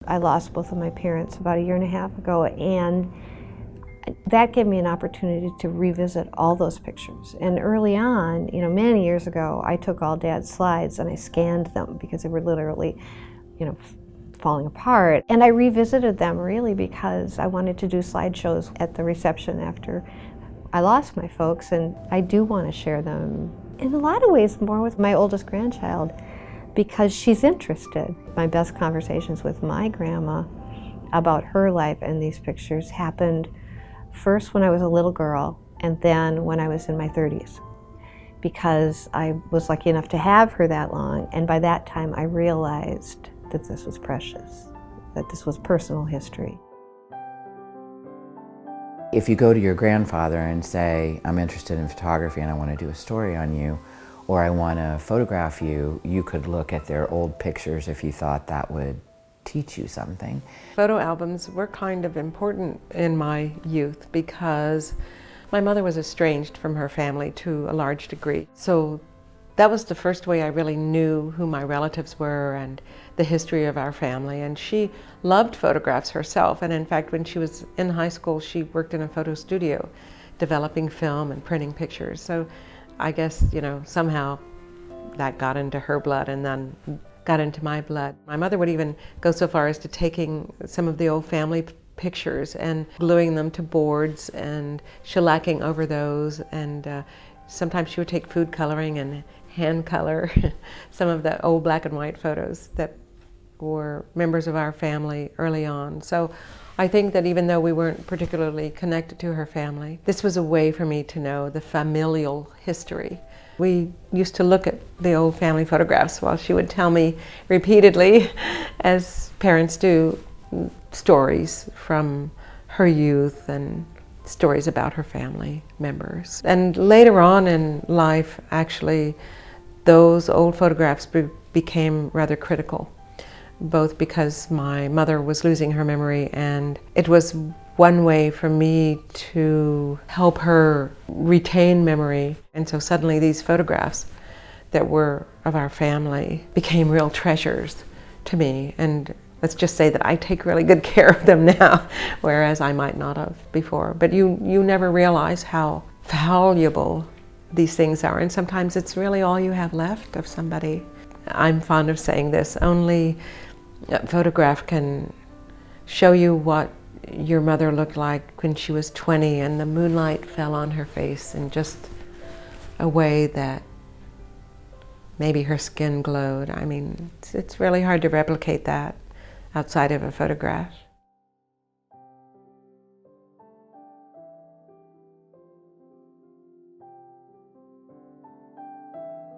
I lost both of my parents about a year and a half ago, and that gave me an opportunity to revisit all those pictures. And early on, many years ago, I took all Dad's slides and I scanned them because they were literally, falling apart. And I revisited them really because I wanted to do slideshows at the reception after I lost my folks, and I do want to share them in a lot of ways more with my oldest grandchild because she's interested. My best conversations with my grandma about her life and these pictures happened first when I was a little girl and then when I was in my 30s, because I was lucky enough to have her that long, and by that time I realized that this was precious, that this was personal history. If you go to your grandfather and say, I'm interested in photography and I want to do a story on you, or I want to photograph you, you could look at their old pictures if you thought that would teach you something. Photo albums were kind of important in my youth because my mother was estranged from her family to a large degree. So that was the first way I really knew who my relatives were and the history of our family. And she loved photographs herself. And in fact, when she was in high school, she worked in a photo studio, developing film and printing pictures. So I guess, somehow that got into her blood and then got into my blood. My mother would even go so far as to taking some of the old family pictures and gluing them to boards and shellacking over those. And sometimes she would take food coloring and hand color some of the old black and white photos that were members of our family early on. So I think that even though we weren't particularly connected to her family, this was a way for me to know the familial history. We used to look at the old family photographs while she would tell me repeatedly, as parents do, stories from her youth and stories about her family members. And later on in life, actually, those old photographs became rather critical, both because my mother was losing her memory, and it was one way for me to help her retain memory. And so suddenly these photographs that were of our family became real treasures to me. And let's just say that I take really good care of them now, whereas I might not have before. But you never realize how valuable these things are, and sometimes it's really all you have left of somebody. I'm fond of saying this, only a photograph can show you what your mother looked like when she was 20 and the moonlight fell on her face in just a way that maybe her skin glowed. I mean, it's really hard to replicate that outside of a photograph.